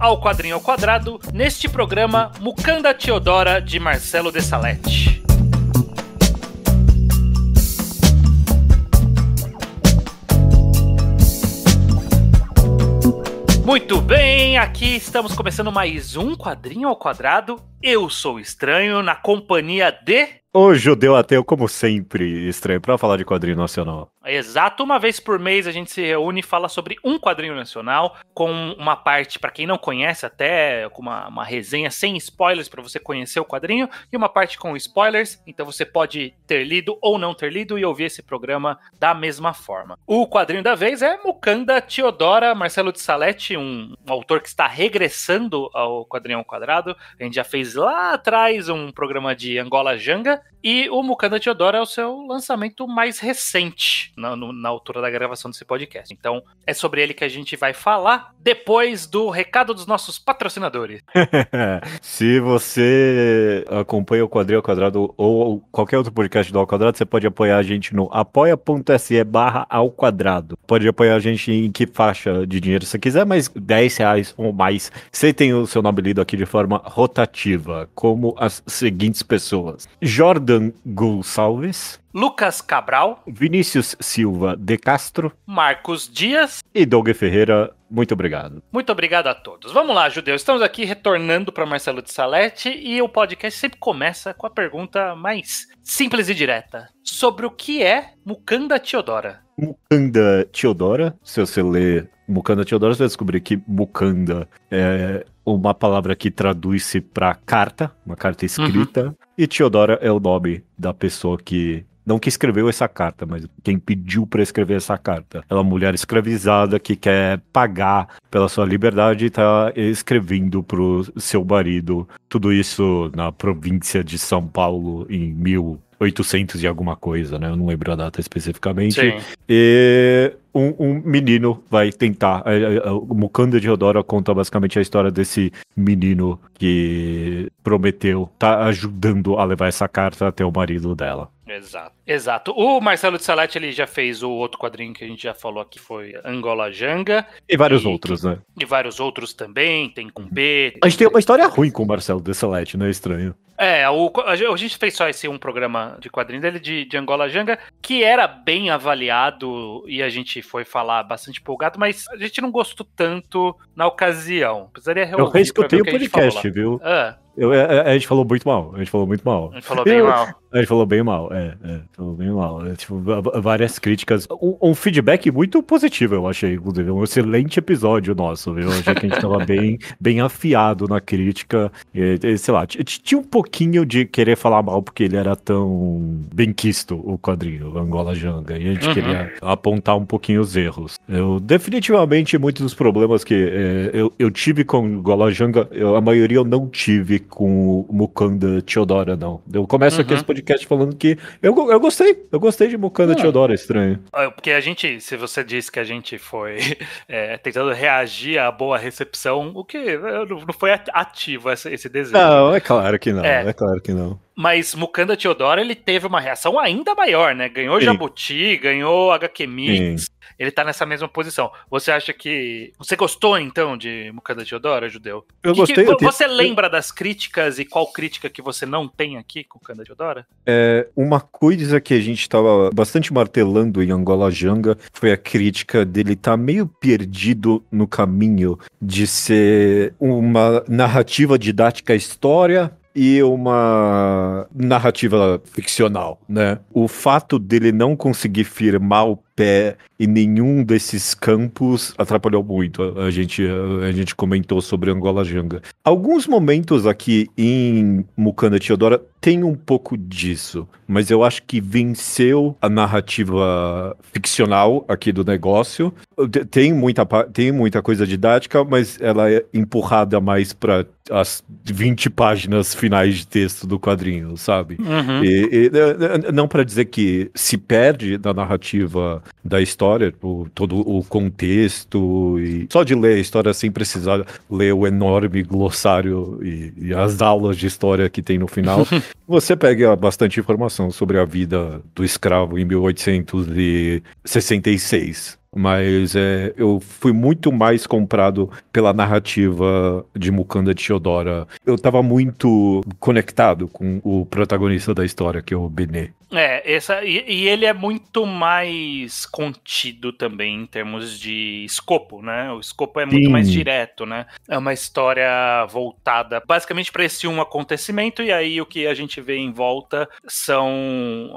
ao Quadrinho ao Quadrado, neste programa Mukanda Teodora, de Marcelo de Salete. Muito bem, aqui estamos começando mais um Quadrinho ao Quadrado. Eu sou o Estranho, na companhia de... O Judeu Ateu, como sempre, Estranho, para falar de quadrinho nacional. Exato, uma vez por mês a gente se reúne e fala sobre um quadrinho nacional, com uma parte, para quem não conhece, até com uma resenha sem spoilers para você conhecer o quadrinho, e uma parte com spoilers, então você pode ter lido ou não ter lido e ouvir esse programa da mesma forma. O quadrinho da vez é Mukanda Teodora, Marcelo de Salete, um autor que está regressando ao Quadrinho ao Quadrado. A gente já fez lá atrás um programa de Angola Janga, e o Mukanda Teodora é o seu lançamento mais recente na altura da gravação desse podcast. Então, é sobre ele que a gente vai falar depois do recado dos nossos patrocinadores. Se você acompanha o Quadrinho ao Quadrado ou qualquer outro podcast do Ao Quadrado, você pode apoiar a gente no apoia.se/ao-quadrado. Pode apoiar a gente em que faixa de dinheiro você quiser, mas R$10 ou mais. Você tem o seu nome lido aqui de forma rotativa, como as seguintes pessoas: Jordan Gonçalves, Lucas Cabral, Vinícius Silva de Castro, Marcos Dias e Doug Ferreira. Muito obrigado. Muito obrigado a todos. Vamos lá, Judeu. Estamos aqui retornando para Marcelo de Salete e o podcast sempre começa com a pergunta mais simples e direta sobre o que é Mukanda Teodora. Mukanda Teodora, se você ler Mukanda Teodora, você vai descobrir que Mukanda é uma palavra que traduz-se para carta, uma carta escrita, e Teodora é o nome da pessoa que... não que escreveu essa carta, mas quem pediu para escrever essa carta. Ela é uma mulher escravizada que quer pagar pela sua liberdade e tá escrevendo pro seu marido. Tudo isso na província de São Paulo em 1800 e alguma coisa, né? Eu não lembro a data especificamente. Sim. E um menino vai tentar. O Mukanda Teodora conta basicamente a história desse menino que prometeu, tá ajudando a levar essa carta até o marido dela. Exato. O Marcelo de Salete, ele já fez o outro quadrinho que a gente já falou aqui, foi Angola Janga. E vários outros, né? E vários outros também, tem com B. A gente tem uma história ruim com o Marcelo de Salete, não é estranho? A gente fez só esse um programa de quadrinho dele, de Angola Janga, que era bem avaliado e a gente foi falar bastante empolgado, mas a gente não gostou tanto na ocasião. Precisaria reouvir. Eu reescutei o podcast, viu? A gente falou muito mal. A gente falou bem mal. Falou bem mal. Falou bem mal. Tipo, várias críticas. Um feedback muito positivo, eu achei, inclusive. Um excelente episódio nosso, viu? Eu achei que a gente tava bem afiado na crítica. Sei lá, tinha um pouquinho de querer falar mal porque ele era tão benquisto, o quadrinho, Angola Janga. E a gente queria apontar um pouquinho os erros. Definitivamente, muitos dos problemas que eu tive com Angola Janga, a maioria eu não tive com o Mukanda Teodora, não. Eu começo aqui esse podcast falando que eu gostei de Mukanda Teodora, estranho. Porque a gente, se você disse que a gente foi tentando reagir à boa recepção, o que não foi ativo esse desejo. Não, é claro que não, é claro que não. Mas Mukanda Teodora, ele teve uma reação ainda maior, né? Ganhou Jabuti, ganhou HQ Mix. Ele tá nessa mesma posição. Você acha que... Você gostou, então, de Mukanda Teodora, Judeu? Eu gostei. Você lembra das críticas e qual crítica que você não tem aqui com Mukanda Teodora? Uma coisa que a gente tava bastante martelando em Angola Janga foi a crítica dele tá meio perdido no caminho de ser uma narrativa didática história e uma narrativa ficcional, né? O fato dele não conseguir firmar o pé em nenhum desses campos atrapalhou muito. A gente comentou sobre Angola Janga. Alguns momentos aqui em Mukanda Teodora tem um pouco disso, mas eu acho que venceu a narrativa ficcional aqui do negócio. Tem muita coisa didática, mas ela é empurrada mais para as 20 páginas finais de texto do quadrinho, sabe? E não para dizer que se perde na narrativa da história, todo o contexto, e só de ler a história sem precisar ler o enorme glossário e as aulas de história que tem no final, você pega bastante informação sobre a vida do escravo em 1866. Mas eu fui muito mais comprado pela narrativa de Mukanda Chiodora. Eu tava muito conectado com o protagonista da história, que é o Benê. E ele é muito mais contido também em termos de escopo, né? O escopo é muito mais direto, né? É uma história voltada basicamente para esse um acontecimento, e aí o que a gente vê em volta são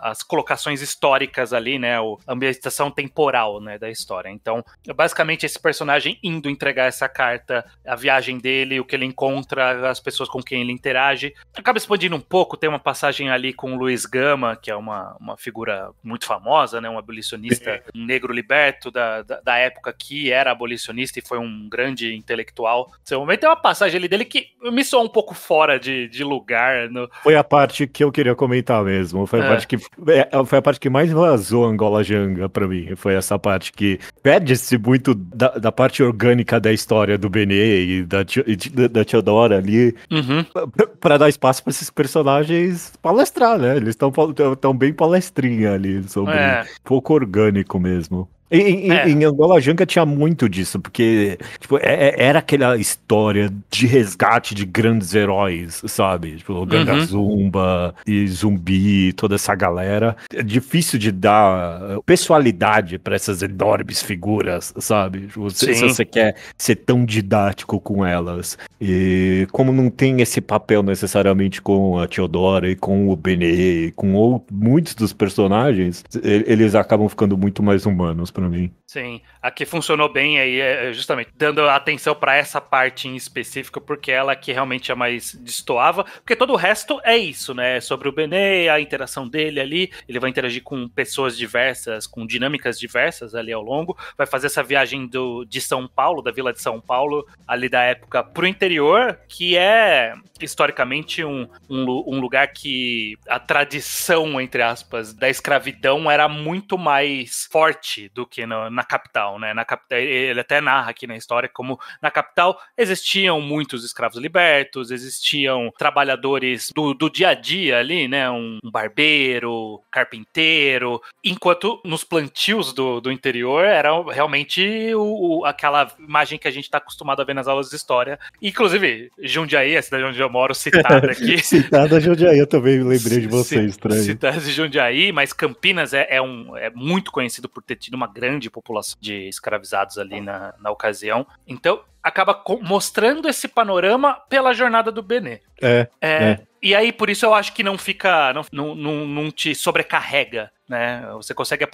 as colocações históricas ali, né? A ambientação temporal, né, da história. Então, basicamente esse personagem indo entregar essa carta, a viagem dele, o que ele encontra, as pessoas com quem ele interage. Acaba expandindo um pouco, tem uma passagem ali com o Luiz Gama, que é uma figura muito famosa, né, um abolicionista, um negro liberto da época que era abolicionista e foi um grande intelectual. Seu momento tem uma passagem ali dele que me soa um pouco fora de lugar. Foi a parte que eu queria comentar mesmo. Foi a parte que mais vazou Angola Janga pra mim. Foi essa parte que perde-se muito da parte orgânica da história do Benê e da Teodora ali, pra dar espaço pra esses personagens palestrar, né? Eles estão bem palestrinha ali, sobre pouco orgânico mesmo. Em Angola Janga tinha muito disso, porque tipo, era aquela história de resgate de grandes heróis, sabe? Tipo, Ganga Zumba e Zumbi, toda essa galera. É difícil de dar pessoalidade para essas enormes figuras, sabe? Se você quer ser tão didático com elas. E como não tem esse papel necessariamente com a Teodora e com o Benê, com muitos dos personagens, eles acabam ficando muito mais humanos pra mim. Sim, aqui funcionou bem aí, justamente dando atenção para essa parte em específico, porque ela que realmente é mais destoava, porque todo o resto é isso, né? Sobre o Benê, a interação dele ali, ele vai interagir com pessoas diversas, com dinâmicas diversas ali ao longo, vai fazer essa viagem de São Paulo, da vila de São Paulo, ali da época pro interior, que é historicamente um lugar que a tradição, entre aspas, da escravidão era muito mais forte do que na capital, né? Na capital, ele até narra aqui na história como na capital existiam muitos escravos libertos, existiam trabalhadores do dia a dia ali, né? Um barbeiro, carpinteiro, enquanto nos plantios do interior era realmente aquela imagem que a gente está acostumado a ver nas aulas de história. Inclusive, Jundiaí, a cidade onde eu moro, citada aqui. Citada Jundiaí, eu também lembrei de você, estranho. Citada de Jundiaí, mas Campinas é muito conhecido por ter tido uma grande população de escravizados ali na ocasião. Então, acaba mostrando esse panorama pela jornada do Benê. E aí, por isso eu acho que não fica, não te sobrecarrega, né? Você consegue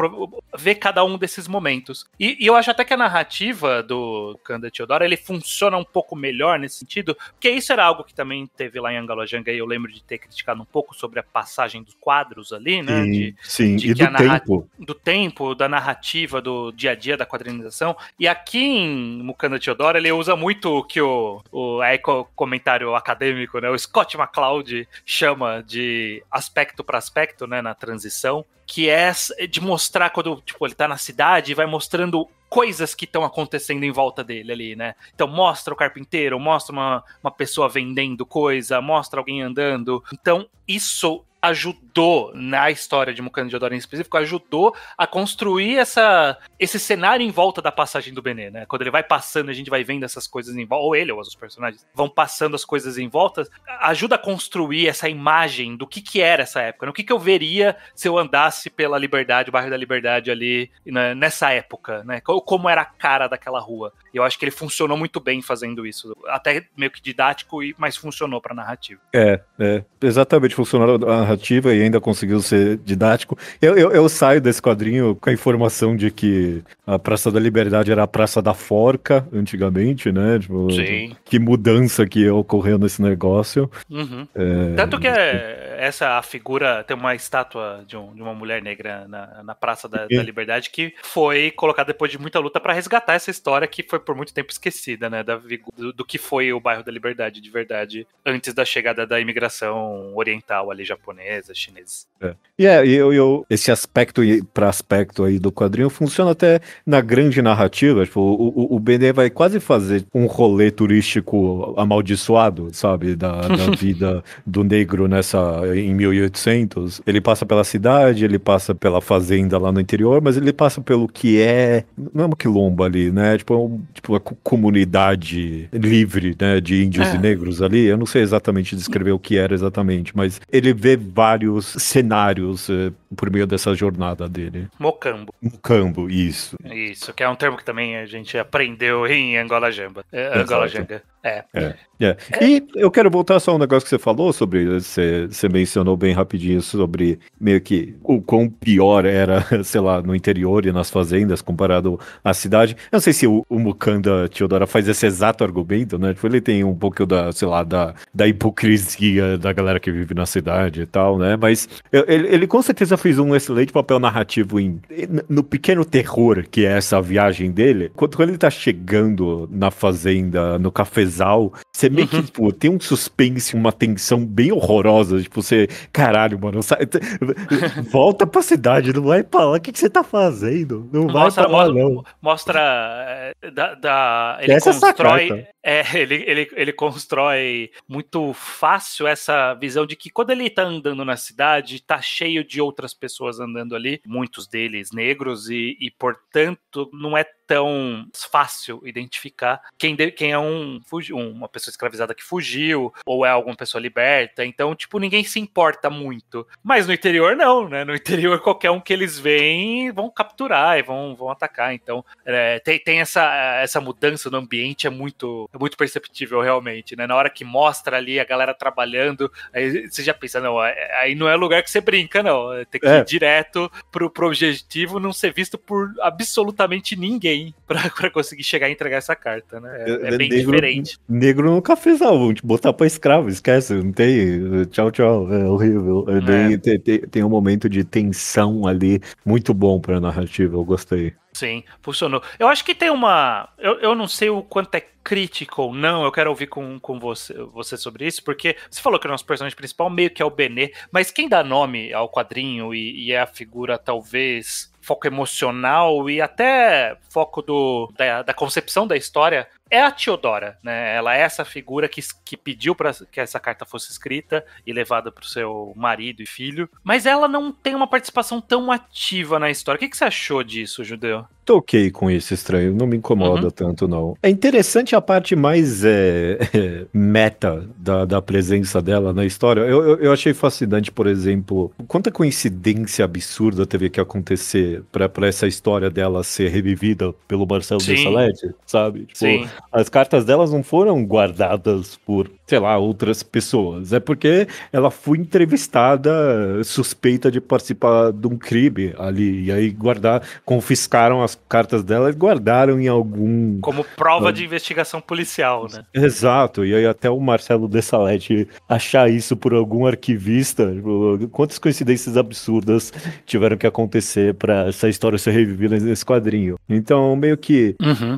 ver cada um desses momentos. E eu acho até que a narrativa do Kanda Teodora, ele funciona um pouco melhor nesse sentido, porque isso era algo que também teve lá em Angola Janga, e eu lembro de ter criticado um pouco sobre a passagem dos quadros ali, né? Sim, e do tempo. Do tempo, da narrativa, do dia a dia, da quadrinização. E aqui em Mukanda Teodora, ele usa muito o que o comentário acadêmico, né? O Scott McCloud chama de aspecto para aspecto, né? Na transição, que é de mostrar quando tipo, ele tá na cidade e vai mostrando coisas que estão acontecendo em volta dele ali, né? Então mostra o carpinteiro, mostra uma pessoa vendendo coisa, mostra alguém andando. Então isso ajudou, na história de Mukanda Teodora em específico, ajudou a construir esse cenário em volta da passagem do Benê, né? Quando ele vai passando, a gente vai vendo essas coisas em volta, ou ele ou os personagens vão passando as coisas em volta, ajuda a construir essa imagem do que era essa época, né? O que eu veria se eu andasse pela Liberdade, o bairro da Liberdade ali, né, nessa época, né? Como era a cara daquela rua. E eu acho que ele funcionou muito bem fazendo isso, até meio que didático, mas funcionou pra narrativa. Exatamente, funcionou a narrativa e ainda conseguiu ser didático. Eu saio desse quadrinho com a informação de que a Praça da Liberdade era a Praça da Forca, antigamente, né? Tipo, sim. Que mudança que ocorreu nesse negócio. Tanto que a figura, tem uma estátua de uma mulher negra na Praça da Liberdade que foi colocada depois de muita luta para resgatar essa história que foi por muito tempo esquecida, né, do que foi o bairro da Liberdade de verdade, antes da chegada da imigração oriental ali, japonesa, chinesa. Esse aspecto para aspecto aí do quadrinho funciona até na grande narrativa. Tipo, o Benet vai quase fazer um rolê turístico amaldiçoado, sabe, da vida do negro em 1800. Ele passa pela cidade, ele passa pela fazenda lá no interior, mas ele passa pelo que não é uma quilombo ali, né? Tipo uma comunidade livre, né, de índios e negros ali. Eu não sei exatamente descrever o que era exatamente, mas ele vê vários cenários por meio dessa jornada dele. Mocambo, isso. Isso, que é um termo que também a gente aprendeu em Angola Jamba. Angola Janga. E eu quero voltar só a um negócio que você falou sobre, você mencionou bem rapidinho sobre meio que o quão pior era, sei lá, no interior e nas fazendas comparado à cidade. Eu não sei se o Mukanda Teodora faz esse exato argumento, né? Tipo, ele tem um pouco sei lá, da hipocrisia da galera que vive na cidade e tal, né? Mas ele com certeza fez um excelente papel narrativo no pequeno terror que é essa viagem dele. Quando ele tá chegando na fazenda, no cafezal, você meio que, tipo, tem um suspense, uma tensão bem horrorosa. Tipo, você, caralho, mano, volta pra cidade, não vai pra lá. O que você tá fazendo? Não vai pra lá, não. Mostra ele constrói. Ele constrói muito fácil essa visão de que quando ele tá andando na cidade, tá cheio de outras pessoas andando ali, muitos deles negros, e portanto, não é tão fácil identificar quem é uma pessoa escravizada que fugiu, ou é alguma pessoa liberta. Então, tipo, ninguém se importa muito. Mas no interior, não, né? No interior, qualquer um que eles veem, vão capturar e vão atacar. Então, tem essa mudança no ambiente, é muito perceptível, realmente, né? Na hora que mostra ali a galera trabalhando, aí você já pensa, não, aí não é lugar que você brinca, não. Tem que ir direto pro objetivo, não ser visto por absolutamente ninguém pra conseguir chegar e entregar essa carta, né? É bem diferente. Negro nunca fez algo, vão te botar pra escravo, esquece, não tem, tchau, é horrível. Tem um momento de tensão ali, muito bom pra narrativa, eu gostei. Sim, funcionou. Eu acho que tem eu não sei o quanto é crítico ou não, eu quero ouvir com você sobre isso, porque você falou que o nosso personagem principal meio que é o Benet, mas quem dá nome ao quadrinho e é a figura, talvez, foco emocional e até foco da concepção da história, é a Teodora, né? Ela é essa figura que pediu para que essa carta fosse escrita e levada para o seu marido e filho, mas ela não tem uma participação tão ativa na história. O que você achou disso, Judeu? Tô ok com isso, estranho, não me incomoda tanto, não. É interessante a parte mais meta da presença dela na história. Eu achei fascinante, por exemplo, quanta coincidência absurda teve que acontecer pra essa história dela ser revivida pelo Marcelo Dessalete, sabe? Tipo, sim. As cartas delas não foram guardadas por, sei lá, outras pessoas. É porque ela foi entrevistada suspeita de participar de um crime ali. E aí confiscaram as cartas dela e guardaram em algum... Como prova de investigação policial, né? Exato. E aí até o Marcelo Dessalete achar isso por algum arquivista. Quantas coincidências absurdas tiveram que acontecer para essa história ser revivida nesse quadrinho. Então, meio que...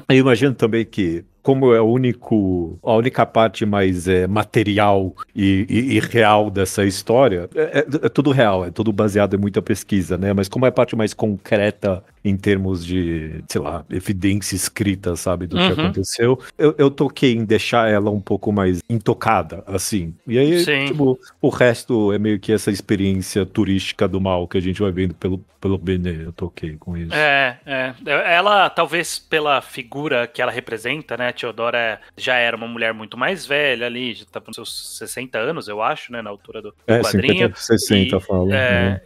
Eu imagino também que como é a única parte mais material e real dessa história, é tudo real, é tudo baseado em muita pesquisa, né? Mas como é a parte mais concreta em termos de, sei lá, evidência escrita, sabe, do que aconteceu, eu toquei em deixar ela um pouco mais intocada, assim. E aí, tipo, o resto é meio que essa experiência turística do mal que a gente vai vendo pelo Benet, eu toquei com isso. Ela, talvez pela figura que ela representa, né, a Teodora já era uma mulher muito mais velha ali, já tá nos seus 60 anos, eu acho, né, na altura do quadrinho. 50, 60, fala.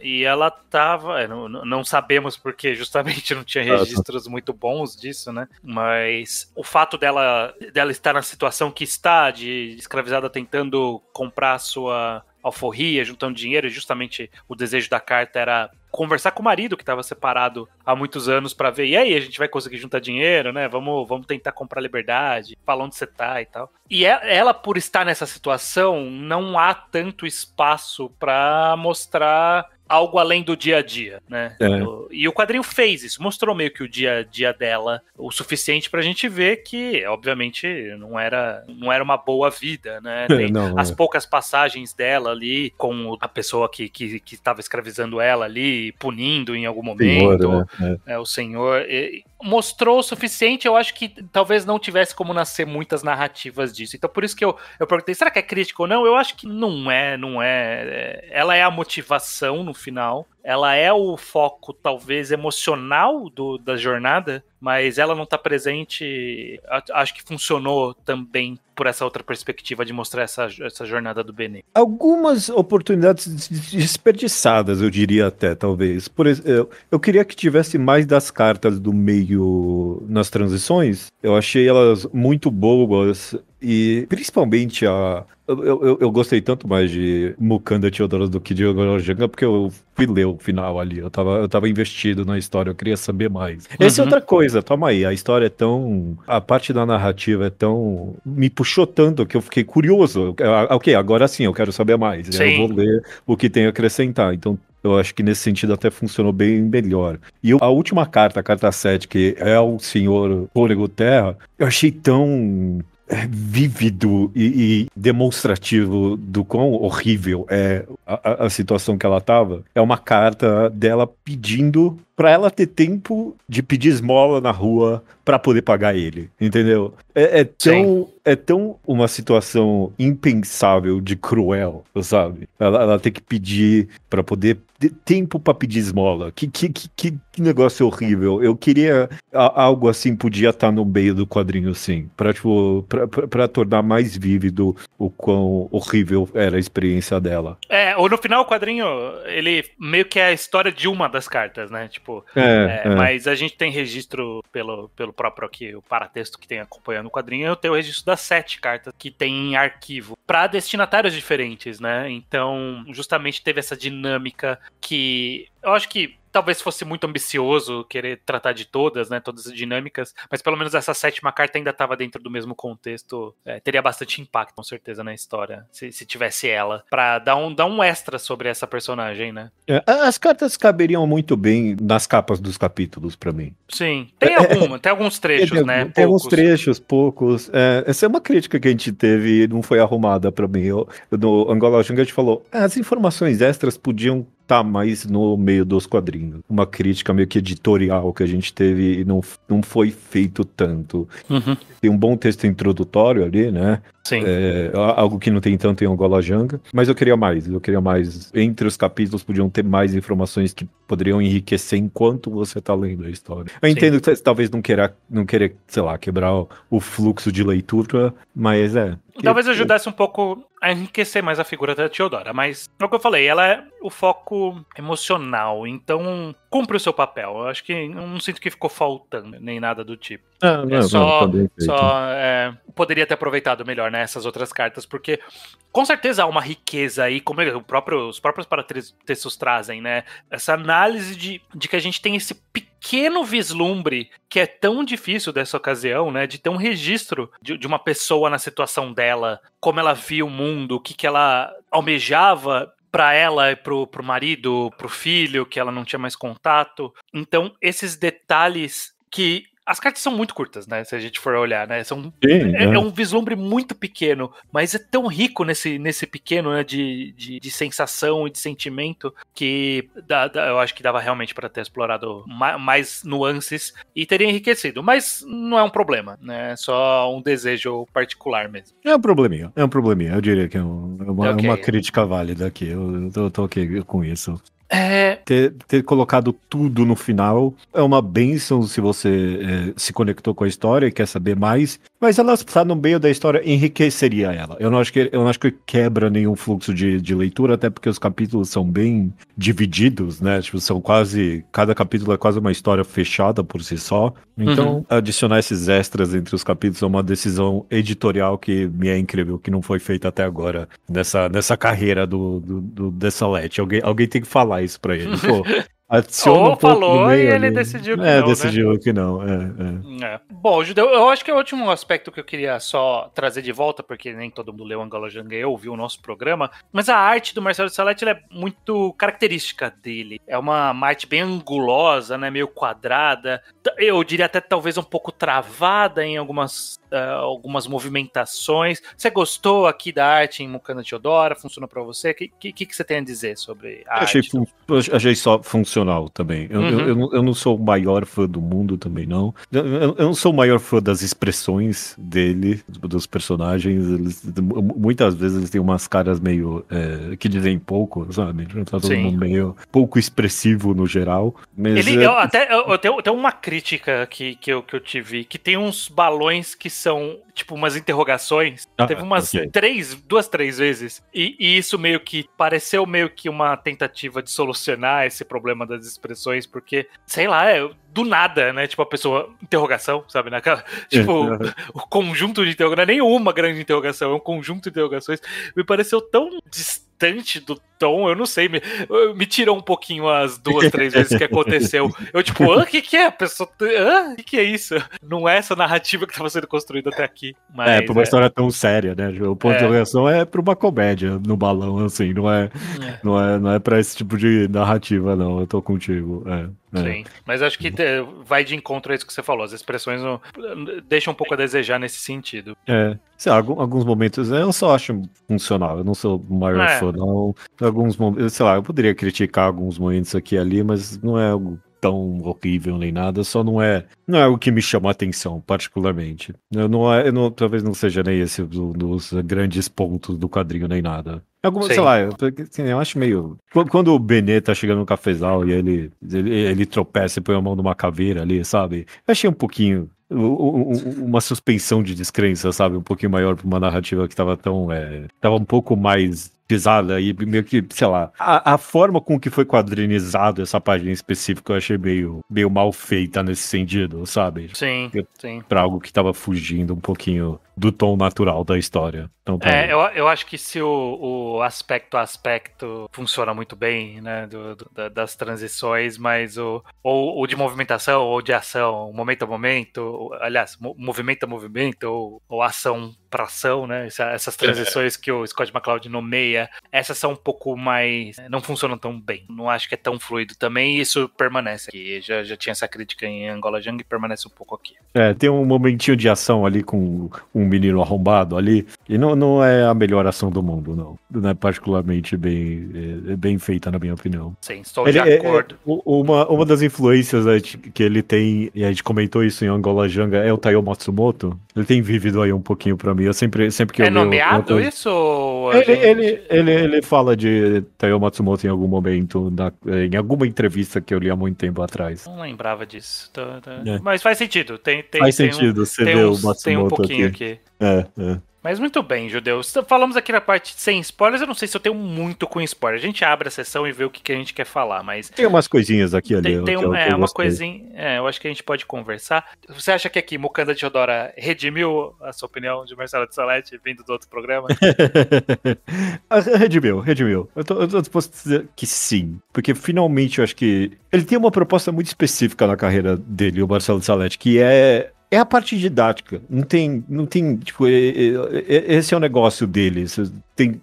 E ela tava, não sabemos porque justamente não tinha registros muito bons disso, né, mas o fato dela estar na situação que está, de escravizada tentando comprar a sua alforria, juntando dinheiro, e justamente o desejo da carta era conversar com o marido que estava separado há muitos anos para ver, e aí, a gente vai conseguir juntar dinheiro, né? Vamos tentar comprar liberdade, falar onde você tá e tal. E ela, por estar nessa situação, não há tanto espaço para mostrar algo além do dia a dia, né? É. E o quadrinho fez isso, mostrou meio que o dia a dia dela o suficiente pra gente ver que, obviamente, não era uma boa vida, né? Tem Não, as poucas passagens dela ali com a pessoa que estava escravizando ela ali, punindo em algum momento, senhor, né? o senhor. Mostrou o suficiente, eu acho que talvez não tivesse como nascer muitas narrativas disso. Então, por isso que eu perguntei, será que é crítica ou não? Eu acho que não é. Ela é a motivação no final. Ela é o foco, talvez, emocional da jornada, mas ela não tá presente. Acho que funcionou também por essa outra perspectiva de mostrar essa jornada do Benê. Algumas oportunidades desperdiçadas, eu diria até, talvez. Por exemplo, eu queria que tivesse mais das cartas do meio nas transições. Eu achei elas muito boas. E principalmente eu gostei tanto mais de Mukanda Theodorus do que de Angolajanga, porque eu fui ler o final ali. Eu tava investido na história, eu queria saber mais. Essa é outra coisa, toma aí. A história é tão. A parte da narrativa é tão. Me puxou tanto que eu fiquei curioso. Ok, agora sim, eu quero saber mais. E aí eu vou ler o que tem a acrescentar. Então. Eu acho que nesse sentido até funcionou bem melhor. E a última carta, a carta 7, que é o Senhor Fôlego Terra, eu achei tão vívido e demonstrativo do quão horrível é a situação que ela tava. É uma carta dela pedindo pra ela ter tempo de pedir esmola na rua pra poder pagar ele, entendeu? É tão uma situação impensável de cruel, sabe? Ela tem que pedir pra poder ter tempo pra pedir esmola. Que negócio horrível. Eu queria algo assim, podia estar no meio do quadrinho, sim, pra tornar mais vívido o quão horrível era a experiência dela. Ou no final o quadrinho, ele meio que é a história de uma das cartas, né? Tipo, mas a gente tem registro pelo próprio aqui, o paratexto que tem acompanhando o quadrinho, eu tenho o registro das 7 cartas que tem em arquivo para destinatários diferentes, né? Então, justamente teve essa dinâmica que eu acho que talvez fosse muito ambicioso querer tratar de todas, né, todas as dinâmicas, mas pelo menos essa 7ª carta ainda estava dentro do mesmo contexto, teria bastante impacto, com certeza, na história, se tivesse ela, pra dar um extra sobre essa personagem, né. As cartas caberiam muito bem nas capas dos capítulos, pra mim. Sim, tem alguns trechos, né, tem alguns trechos, poucos. Essa é uma crítica que a gente teve e não foi arrumada pra mim. No Angolajanga a gente falou, as informações extras podiam tá mais no meio dos quadrinhos. Uma crítica meio que editorial que a gente teve e não foi feito tanto. Uhum. Tem um bom texto introdutório ali, né? Sim. Algo que não tem tanto em Angolajanga. Mas eu queria mais. Entre os capítulos podiam ter mais informações que poderiam enriquecer enquanto você tá lendo a história. Eu entendo que talvez não queira, sei lá, quebrar o fluxo de leitura, mas talvez ajudasse um pouco a enriquecer mais a figura da Theodora, mas é o que eu falei, ela é o foco emocional, então cumpre o seu papel. Eu acho que eu não sinto que ficou faltando, nem nada do tipo. Poderia ter aproveitado melhor, né, essas outras cartas, porque com certeza há uma riqueza aí, como os próprios paratextos trazem, né, essa análise de que a gente tem esse pequeno vislumbre que é tão difícil dessa ocasião, né, de ter um registro de uma pessoa na situação dela, como ela via o mundo, o que ela almejava para ela e pro marido, pro filho, que ela não tinha mais contato. Então, esses detalhes que as cartas são muito curtas, né? Se a gente for olhar, né? É um vislumbre muito pequeno, mas é tão rico nesse pequeno, né? De sensação e de sentimento que eu acho que dava realmente para ter explorado mais nuances e teria enriquecido. Mas não é um problema, né? É só um desejo particular mesmo. É um probleminha. Eu diria que é uma crítica válida aqui. Eu tô ok com isso. Ter colocado tudo no final é uma bênção se você se conectou com a história e quer saber mais, mas ela estar no meio da história enriqueceria ela. Eu não acho que quebra nenhum fluxo de leitura, até porque os capítulos são bem divididos, né? Tipo, cada capítulo é quase uma história fechada por si só. Então, adicionar esses extras entre os capítulos é uma decisão editorial que me é incrível, que não foi feita até agora nessa carreira do Dessalete. Alguém tem que falar isso pra ele. Pô, adiciona Ou um pouco no falou e meio ele ali. decidiu que não, né? Decidiu que não. Bom, Judeu, eu acho que é o último aspecto que eu queria só trazer de volta, porque nem todo mundo leu Angola Janga e ouviu o nosso programa, mas a arte do Marcelo de Salete é muito característica dele. É uma arte bem angulosa, né, meio quadrada, eu diria até talvez um pouco travada em algumas movimentações. Você gostou aqui da arte em Mukanda Teodora? Funcionou pra você? O que você tem a dizer sobre a arte? Achei só funcional também. Eu não sou o maior fã do mundo também, não. Eu não sou o maior fã das expressões dele, dos personagens. Muitas vezes eles têm umas caras meio que dizem pouco, sabe? Tá todo mundo meio pouco expressivo no geral. Mas, eu tenho uma crítica que eu tive, que tem uns balões que são tipo umas interrogações. Teve umas duas, três vezes. E isso meio que pareceu meio que uma tentativa de solucionar esse problema das expressões, porque, sei lá, do nada, né? Tipo, a pessoa, interrogação, sabe? Tipo, o conjunto de interrogações, não é nem uma grande interrogação, é um conjunto de interrogações. Me pareceu tão distante do tom, eu não sei, me tirou um pouquinho as duas, três vezes que aconteceu. Eu tipo, o que é? A pessoa, o que é isso? Não é essa narrativa que estava sendo construída até aqui. Mas, pra uma história tão séria, né? O ponto de interrogação é pra uma comédia no balão, assim, não é pra esse tipo de narrativa, não. Eu tô contigo. Sim, mas acho que vai de encontro a isso que você falou. As expressões deixam um pouco a desejar nesse sentido. Sei lá, alguns momentos eu só acho funcional. Eu não sou o maior fã, não. Alguns momentos, sei lá, eu poderia criticar alguns momentos aqui e ali, mas não é algo tão horrível nem nada, só não é o que me chama a atenção, particularmente. Talvez não seja nem esse dos grandes pontos do quadrinho, nem nada. Sei lá, eu acho meio... Quando o Benê tá chegando no cafezal e ele tropeça e põe a mão numa caveira ali, sabe? Eu achei um pouquinho... uma suspensão de descrença, sabe? Um pouquinho maior pra uma narrativa que tava tava um pouco mais pesada e meio que, sei lá, a forma com que foi quadrinizado essa página em específico eu achei meio mal feita nesse sentido, sabe? Sim. Pra algo que tava fugindo um pouquinho do tom natural da história. Então, eu acho que se o aspecto a aspecto funciona muito bem, né, das transições, mas ou de movimentação ou de ação, momento a momento, aliás, movimento a movimento ou ação para ação, né, essas transições que o Scott McCloud nomeia, essas são um pouco mais, não funcionam tão bem, não acho que é tão fluido também, e isso permanece aqui, já tinha essa crítica em Angola Janga e permanece um pouco aqui. Tem um momentinho de ação ali com um menino arrombado ali, e não é a melhor ação do mundo, não é particularmente bem feita, na minha opinião. Sim, estou de acordo. Uma das influências que ele tem, e a gente comentou isso em Angola Janga, é o Taiyo Matsumoto. Ele tem vivido aí um pouquinho pra mim, eu sempre que eu leio... É nomeado isso? Ou ele fala de Taiyo Matsumoto em algum momento, em alguma entrevista que eu li há muito tempo atrás. Não lembrava disso. Mas faz sentido. Faz sentido, você vê o Matsumoto tem um pouquinho aqui. Mas muito bem, Judeus. Falamos aqui na parte sem spoilers. Eu não sei se eu tenho muito com spoiler. A gente abre a sessão e vê o que a gente quer falar, mas... Tem umas coisinhas aqui ali. Tem uma coisinha... eu acho que a gente pode conversar. Você acha que aqui Mukanda Teodora redimiu a sua opinião de Marcelo de Salete vindo do outro programa? Redimiu. Eu tô disposto a dizer que sim. Porque finalmente eu acho que... Ele tem uma proposta muito específica na carreira dele, o Marcelo de Salete, que é a parte didática. Não tem, tipo, esse é o negócio dele. Tem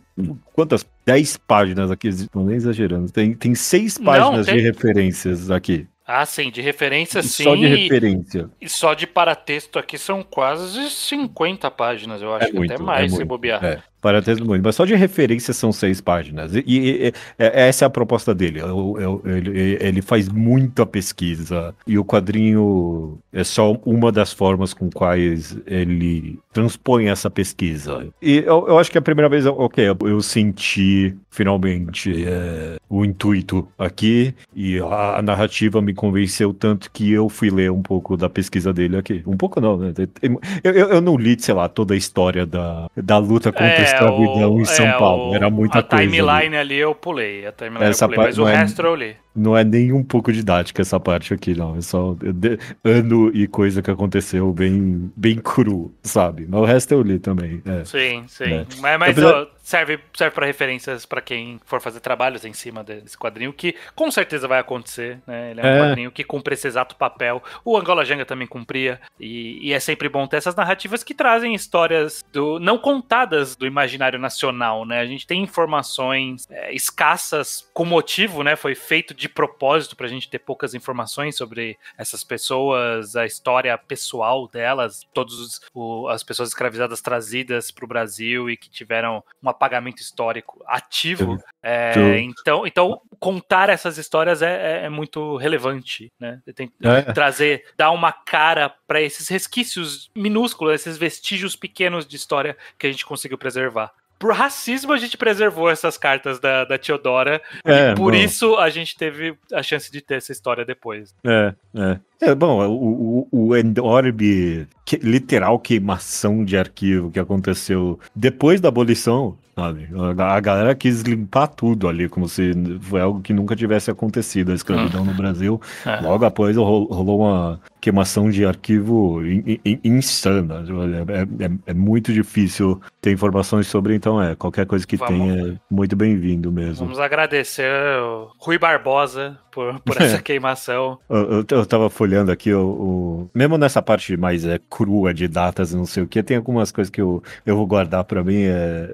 quantas? 10 páginas aqui, não nem exagerando. Tem 6 páginas de referências aqui. Ah, sim, de referência, sim. Só de referência. E só de paratexto aqui são quase 50 páginas, eu acho que até mais, se bobear. Paratexto muito, mas só de referência são 6 páginas. E essa é a proposta dele. Ele faz muita pesquisa. E o quadrinho é só uma das formas com quais ele transpõe essa pesquisa. E eu acho que a primeira vez, eu senti finalmente o intuito aqui. E a narrativa me convenceu tanto que eu fui ler um pouco da pesquisa dele aqui. Um pouco não, né? Eu não li, sei lá, toda a história da luta contra a escravidão em São Paulo. Era muita coisa. A timeline ali eu pulei. Mas o resto eu li. Não é nem um pouco didática essa parte aqui, não. É só ano e coisa que aconteceu bem cru, sabe? Mas o resto eu li também. Sim. Mas serve para referências para quem for fazer trabalhos em cima desse quadrinho, que com certeza vai acontecer, né? Ele é um quadrinho que cumpre esse exato papel. O Angola Janga também cumpria, e é sempre bom ter essas narrativas que trazem histórias não contadas do imaginário nacional, né? A gente tem informações escassas com motivo, né? Foi feito de propósito pra gente ter poucas informações sobre essas pessoas, a história pessoal delas, todas as pessoas escravizadas trazidas pro Brasil e que tiveram um apagamento histórico ativo. Então, contar essas histórias é muito relevante, né? Tem que dar uma cara para esses resquícios minúsculos, esses vestígios pequenos de história que a gente conseguiu preservar. Por racismo, a gente preservou essas cartas da Teodora, e por isso a gente teve a chance de ter essa história depois. Bom, o enorme, literal queimação de arquivo que aconteceu depois da abolição, sabe? A galera quis limpar tudo ali, como se foi algo que nunca tivesse acontecido, a escravidão no Brasil. Logo após rolou uma queimação de arquivo insana. É muito difícil ter informações sobre, então qualquer coisa que tenha é muito bem-vindo mesmo. Vamos agradecer o Rui Barbosa por essa queimação. Eu tava folhando aqui, mesmo nessa parte mais crua de datas e não sei o que, tem algumas coisas que eu vou guardar pra mim.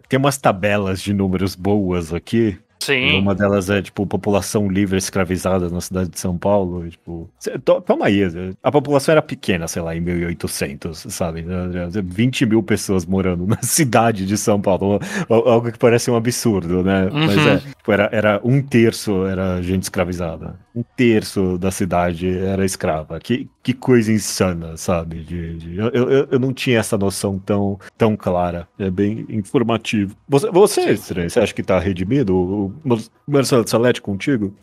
Tem umas tabelas de números boas aqui. Sim. Uma delas é, tipo, população livre escravizada na cidade de São Paulo. Tipo, toma aí. A população era pequena, sei lá, em 1800, sabe? 20 mil pessoas morando na cidade de São Paulo. Algo que parece um absurdo, né? Mas tipo, era 1/3 era gente escravizada. 1/3 da cidade era escrava. Que coisa insana, sabe? Eu não tinha essa noção tão clara. É bem informativo. Você acha que tá redimido? O Marcelo Salete contigo?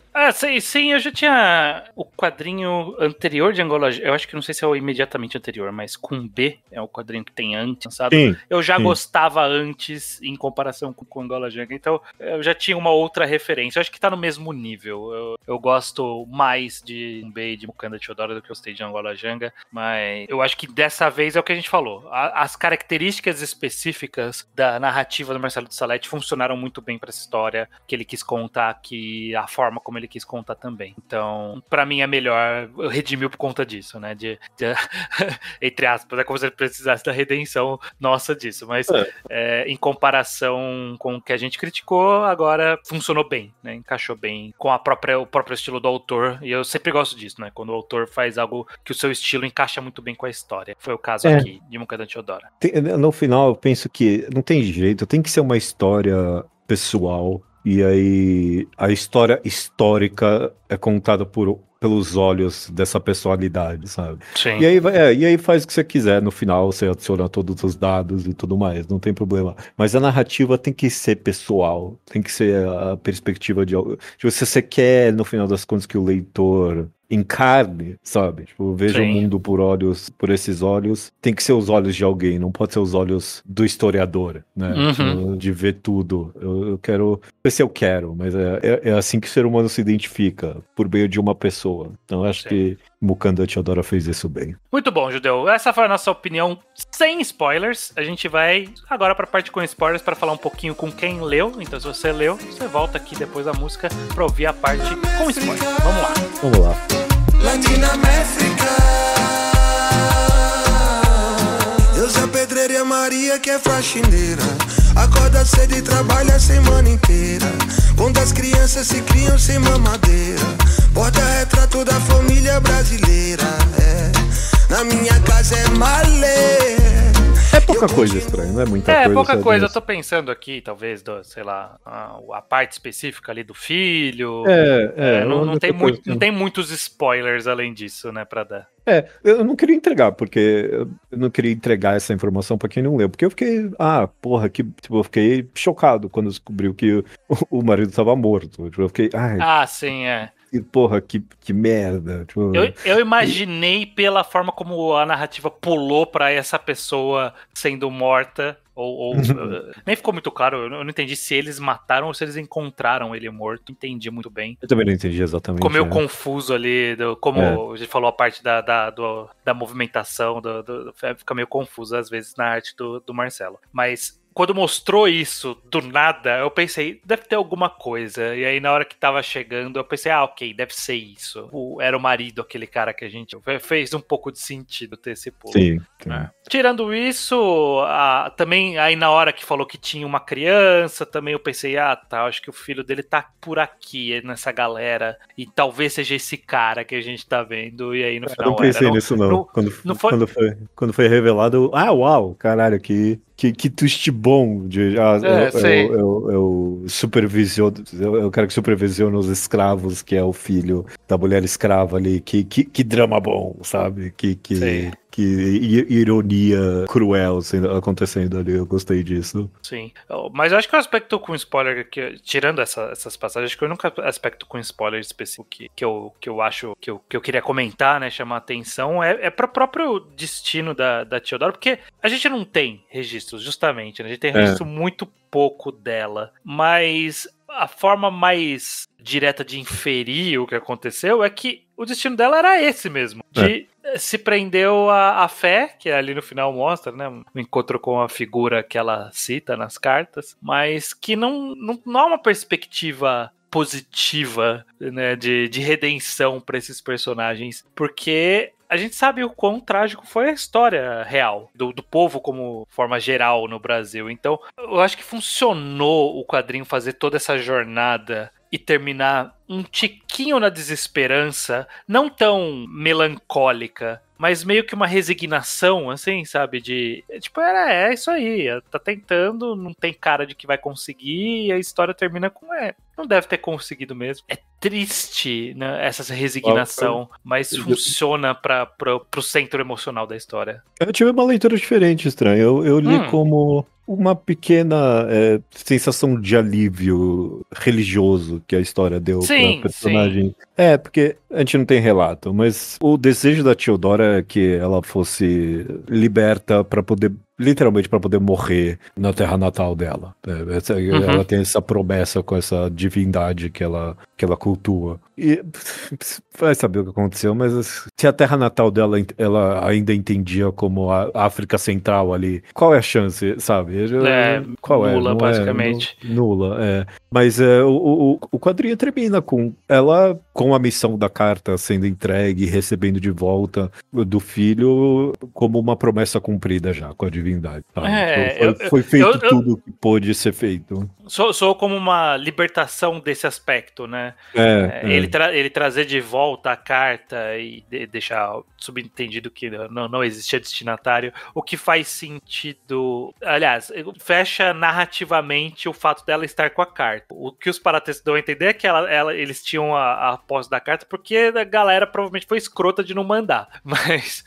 Sim, eu já tinha o quadrinho anterior de Angola, eu acho que não sei se é o imediatamente anterior, mas com B, é o quadrinho que tem antes, sabe? Sim, eu já gostava antes em comparação com Angola Janga, então eu já tinha uma outra referência, eu acho que tá no mesmo nível. Eu gosto mais de B e de Mukanda Teodora do que eu gostei de Angola Janga, mas eu acho que dessa vez é o que a gente falou, as características específicas da narrativa do Marcelo Salete funcionaram muito bem pra essa história que ele quis contar, que a forma como ele quis contar também. Então, pra mim é melhor, eu redimiu por conta disso, né? Entre aspas, é como se ele precisasse da redenção nossa disso, mas em comparação com o que a gente criticou, agora funcionou bem, né? Encaixou bem com o próprio estilo do autor, e eu sempre gosto disso, né? Quando o autor faz algo que o seu estilo encaixa muito bem com a história. Foi o caso aqui de Mukanda Teodora. No final, eu penso que não tem jeito, tem que ser uma história pessoal. E aí a história histórica é contada pelos olhos dessa personalidade, sabe? Sim. E aí faz o que você quiser, no final você adiciona todos os dados e tudo mais, não tem problema. Mas a narrativa tem que ser pessoal, tem que ser a perspectiva de algo. Tipo, se você quer, no final das contas, que o leitor encarne, sabe? Tipo, veja o mundo por esses olhos. Tem que ser os olhos de alguém, não pode ser os olhos do historiador, né? Tipo, de ver tudo. Eu quero... Não sei se eu quero, mas é assim que o ser humano se identifica, por meio de uma pessoa. Então eu acho que Mukanda Teodora fez isso bem. Muito bom, Judeu. Essa foi a nossa opinião sem spoilers. A gente vai agora para a parte com spoilers para falar um pouquinho com quem leu. Então, se você leu, você volta aqui depois da música para ouvir a parte com spoilers. Vamos lá. Vamos lá. Eu sou pedreira e a Maria que é faxineira. Acorda cedo e trabalha a semana inteira. Quando as crianças se criam sem mamadeira. Porta-retrato da família brasileira. Na minha casa é malê. É pouca coisa estranha, não é muita coisa. É pouca coisa, eu tô pensando aqui, talvez, sei lá, a parte específica ali do filho. Não tem muitos spoilers além disso, né, pra dar. Eu não queria entregar, porque eu não queria entregar essa informação pra quem não leu, porque eu fiquei, eu fiquei chocado quando descobriu que o marido tava morto. Tipo, eu fiquei, sim, porra, que merda. Tipo, eu imaginei pela forma como a narrativa pulou pra essa pessoa sendo morta, ou nem ficou muito claro, eu não entendi se eles mataram ou se eles encontraram ele morto, entendi muito bem. Eu também não entendi exatamente. Ficou meio confuso ali, como a gente falou, a parte da movimentação, fica meio confuso às vezes na arte do Marcelo. Mas quando mostrou isso do nada, eu pensei, deve ter alguma coisa. E aí, na hora que tava chegando, eu pensei, ok, deve ser isso. Era o marido, aquele cara que a gente... Fez um pouco de sentido ter esse pulo. Sim. Tirando isso, também aí na hora que falou que tinha uma criança, também eu pensei, acho que o filho dele tá por aqui, nessa galera, e talvez seja esse cara que a gente tá vendo, e aí no final eu não pensei nisso, não. Quando foi revelado, uau, caralho, que twist bom de eu supervisiono, eu quero que supervisione os escravos, que é o filho da mulher escrava ali, que drama bom, sabe? Que ironia cruel acontecendo ali, eu gostei disso. Sim, mas eu acho que o aspecto com spoiler, tirando essas passagens, acho que o único aspecto com spoiler específico que eu acho, que eu queria comentar, né, chamar a atenção, é para o próprio destino da Theodora, porque a gente não tem registros, justamente, né? A gente tem registro muito pouco dela, mas a forma mais direta de inferir o que aconteceu é que o destino dela era esse mesmo, se prendeu à fé, que ali no final mostra, né, um encontro com a figura que ela cita nas cartas, mas que não há uma perspectiva positiva, né, de redenção para esses personagens, porque a gente sabe o quão trágico foi a história real do povo como forma geral no Brasil. Então, eu acho que funcionou o quadrinho fazer toda essa jornada e terminar um tiquinho na desesperança, não tão melancólica, mas meio que uma resignação, assim, sabe? Tipo, é isso aí, tá tentando, não tem cara de que vai conseguir, e a história termina com, não deve ter conseguido mesmo. É triste, né, essa resignação, mas funciona pro centro emocional da história. Eu tive uma leitura diferente, estranha. Eu li como uma pequena sensação de alívio religioso que a história deu pra personagem. Sim. Porque a gente não tem relato, mas o desejo da Theodora é que ela fosse liberta para poder, literalmente para poder morrer na terra natal dela. Ela tem essa promessa com essa divindade que ela cultua. E vai saber o que aconteceu, mas se a terra natal dela ela ainda entendia como a África Central ali, qual é a chance, sabe? Qual nula, basicamente. Nula. Mas o quadrinho termina com ela com a missão da carta sendo entregue, recebendo de volta do filho como uma promessa cumprida já com a divindade. Foi feito tudo que pôde ser feito. Sou como uma libertação desse aspecto, né? Ele trazer de volta a carta e deixar subentendido que não existia destinatário, o que faz sentido. Aliás, fecha narrativamente o fato dela estar com a carta. O que os paratextos dão a entender é que eles tinham a posse da carta porque a galera provavelmente foi escrota de não mandar. Mas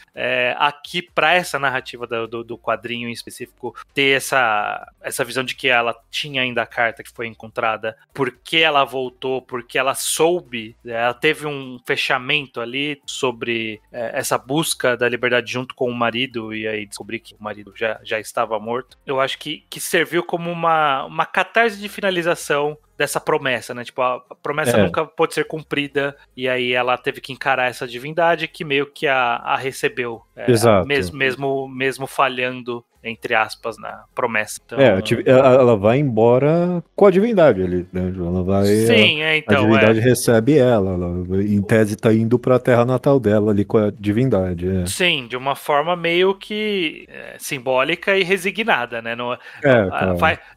aqui, pra essa narrativa do quadrinho em específico, ter essa visão de que ela tinha ainda a carta que foi encontrada, porque ela voltou, porque ela soube, ela teve um fechamento ali sobre essa busca da liberdade junto com o marido, e aí descobri que o marido já estava morto. Eu acho que serviu como uma catarse de finalização dessa promessa, né? Tipo, a promessa nunca pôde ser cumprida, e aí ela teve que encarar essa divindade que meio que a recebeu. Exato. Mesmo falhando, entre aspas, na promessa. Então, ela vai embora com a divindade ali, né? Ela vai. Sim, a divindade recebe ela. Em tese, tá indo pra terra natal dela ali com a divindade. Sim, de uma forma meio que simbólica e resignada, né?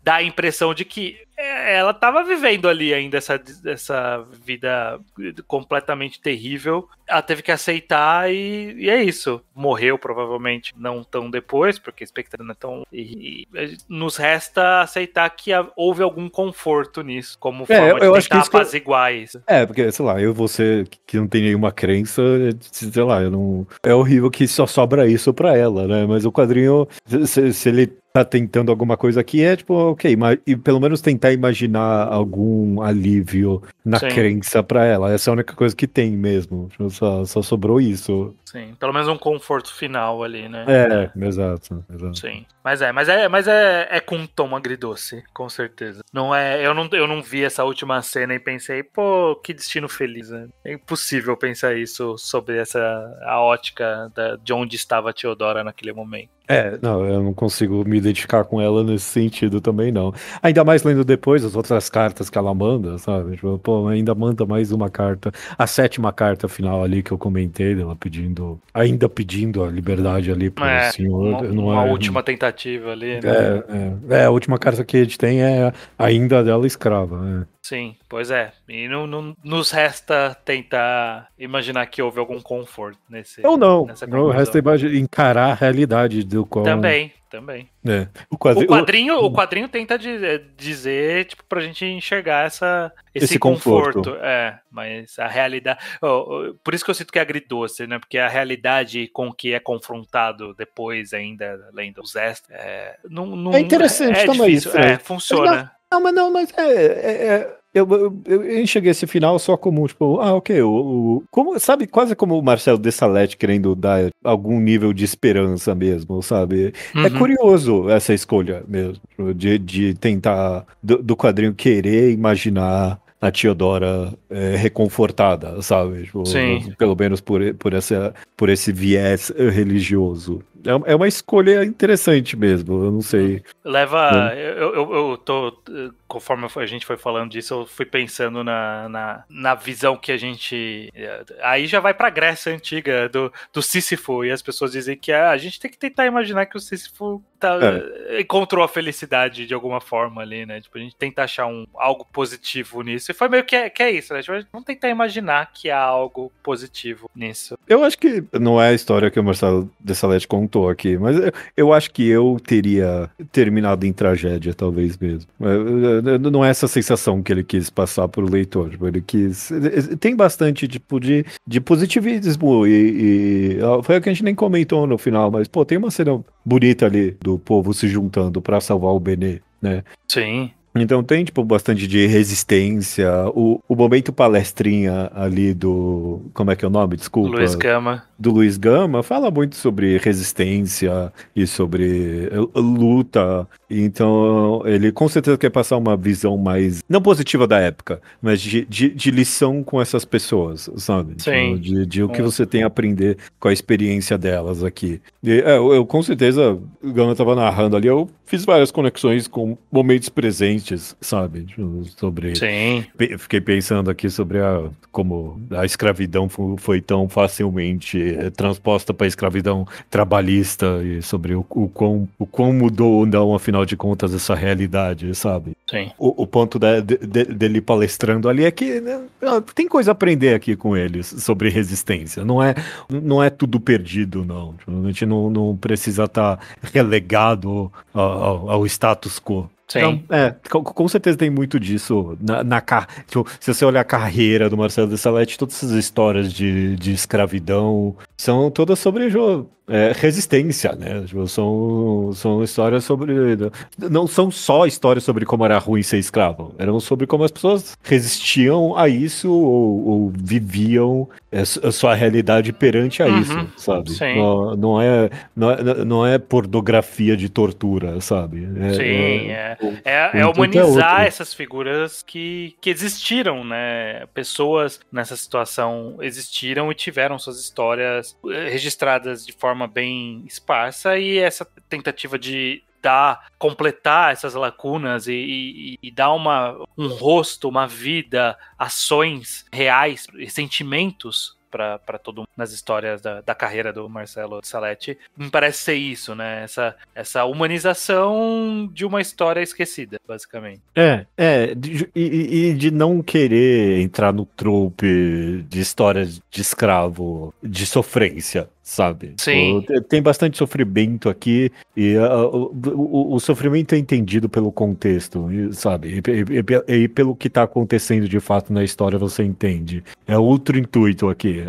Dá a impressão de que ela estava vivendo ali ainda essa vida completamente terrível. Ela teve que aceitar e é isso. Morreu provavelmente não tão depois, porque a expectativa não é tão... E nos resta aceitar que houve algum conforto nisso, como forma de tentar apaziguar isso. Porque, sei lá, você que não tem nenhuma crença, sei lá, é horrível que só sobra isso pra ela, né? Mas o quadrinho, se ele tá tentando alguma coisa aqui, tipo, ok, mas e pelo menos tentar imaginar algum alívio na crença pra ela. Essa é a única coisa que tem mesmo. Só sobrou isso. Sim, pelo menos um conforto final ali, né? Exato. Sim, mas é com um tom agridoce, com certeza. Não eu não vi essa última cena e pensei, pô, que destino feliz, né? É impossível pensar isso sobre a ótica de onde estava a Theodora naquele momento. Não, eu não consigo me identificar com ela nesse sentido também, não. Ainda mais lendo depois as outras cartas que ela manda, sabe? Tipo, pô, ainda manda mais uma carta. A 7ª carta final ali que eu comentei, dela ainda pedindo a liberdade ali pro senhor. Uma última tentativa ali, né? A última carta que a gente tem é ainda dela escrava, né? Sim, pois é. E não nos resta tentar imaginar que houve algum conforto Ou não. nessa O resto é encarar a realidade do qual. Também. O quadrinho tenta dizer, tipo, pra gente enxergar esse conforto. Mas a realidade. Por isso que eu sinto que é agridoce, né? Porque a realidade com que é confrontado depois, ainda além dos extras, não é interessante também. Difícil. Funciona. Mas eu enxerguei esse final só como, tipo, ok, sabe, quase como o Marcelo Dessalete querendo dar algum nível de esperança mesmo, sabe? É curioso essa escolha mesmo, de tentar, do quadrinho querer imaginar a Teodora reconfortada, sabe? Tipo, pelo menos por esse viés religioso. É uma escolha interessante mesmo, eu não sei. Eu tô, conforme a gente foi falando disso, eu fui pensando na visão que a gente... Aí já vai pra Grécia Antiga, do Sísifo, e as pessoas dizem que a gente tem que tentar imaginar que o Sísifo encontrou a felicidade de alguma forma ali, né? Tipo, a gente tenta achar algo positivo nisso, e foi meio que é isso, né? Tipo, vamos tentar imaginar que há algo positivo nisso. Eu acho que não é a história que o Marcelo Dessalete contou aqui, mas eu acho que eu teria terminado em tragédia, talvez mesmo. Não é essa sensação que ele quis passar pro leitor. Ele quis... Tem bastante tipo de positivismo e foi o que a gente nem comentou no final, mas pô, tem uma cena bonita ali do povo se juntando pra salvar o Benê, né? Sim. Então tem, tipo, bastante de resistência, o momento palestrinha ali como é que é o nome? Desculpa. Luiz Gama. Do Luiz Gama, fala muito sobre resistência e sobre luta, então ele com certeza quer passar uma visão mais, não positiva da época, mas de lição com essas pessoas, sabe? Sim. De o que você tem a aprender com a experiência delas aqui. E, eu com certeza, o Gama estava narrando ali, eu fiz várias conexões com momentos presentes, sabe? Sobre... Sim. Fiquei pensando aqui sobre como a escravidão foi tão facilmente transposta para a escravidão trabalhista e sobre o quão mudou ou não, afinal de contas, essa realidade, sabe? Sim. O ponto dele palestrando ali é que, né, tem coisa a aprender aqui com eles sobre resistência. Não é tudo perdido, não. A gente não precisa estar relegado ao status quo. Sim. Então, com certeza tem muito disso tipo, se você olhar a carreira do Marcelo Dessalete, todas essas histórias de escravidão são todas sobre resistência, né? Tipo, são histórias sobre... Não são só histórias sobre como era ruim ser escravo, eram sobre como as pessoas resistiam a isso ou viviam a sua realidade perante a isso, sabe? Sim. Não é pornografia de tortura, sabe? É humanizar essas figuras que existiram, né? Pessoas nessa situação existiram e tiveram suas histórias registradas de forma bem esparsa, e essa tentativa de completar essas lacunas e dar um rosto, uma vida, ações reais, sentimentos para todo mundo nas histórias da carreira do Marcelo Dessalete. Me parece ser isso, né? Essa humanização de uma história esquecida, basicamente. E de não querer entrar no trope de histórias de escravo, de sofrência, sabe? Sim. Tem bastante sofrimento aqui e o sofrimento é entendido pelo contexto, sabe? E pelo que tá acontecendo de fato na história, você entende. É outro intuito aqui.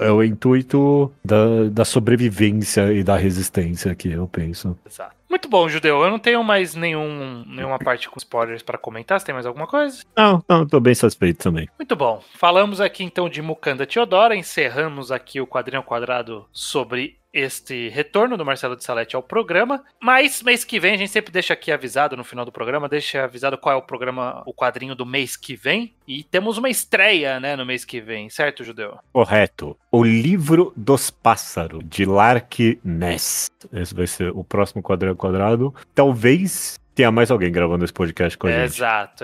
É o intuito da sobrevivência e da resistência aqui, eu penso. Exato. Muito bom, Judeu. Eu não tenho mais nenhuma parte com spoilers para comentar. Você tem mais alguma coisa? Não, tô bem satisfeito também. Muito bom. Falamos aqui então de Mukanda Teodora, encerramos aqui o quadrinho ao quadrado sobre este retorno do Marcelo de Salete ao programa, mas mês que vem a gente sempre deixa aqui avisado no final do programa, deixa avisado qual é o programa, o quadrinho do mês que vem, e temos uma estreia, né, no mês que vem, certo, Judeu? Correto. O Livro dos Pássaros, de Lark Ness. Esse vai ser o próximo quadrinho quadrado. Talvez tenha mais alguém gravando esse podcast com a gente. Exato.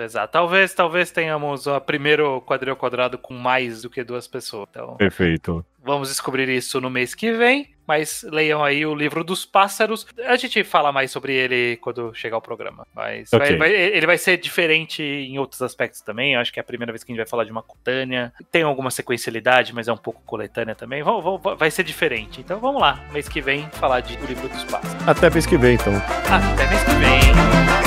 Talvez tenhamos o primeiro quadrinho quadrado com mais do que 2 pessoas. Então, Perfeito. vamos descobrir isso no mês que vem, mas leiam aí o Livro dos Pássaros. A gente fala mais sobre ele quando chegar o programa. Mas Ok. ele vai ser diferente em outros aspectos também. Eu acho que é a primeira vez que a gente vai falar de uma coletânea. Tem alguma sequencialidade, mas é um pouco coletânea também. Vai ser diferente. Então vamos lá, mês que vem, falar de O Livro dos Pássaros. Até mês que vem, então. Até mês que vem.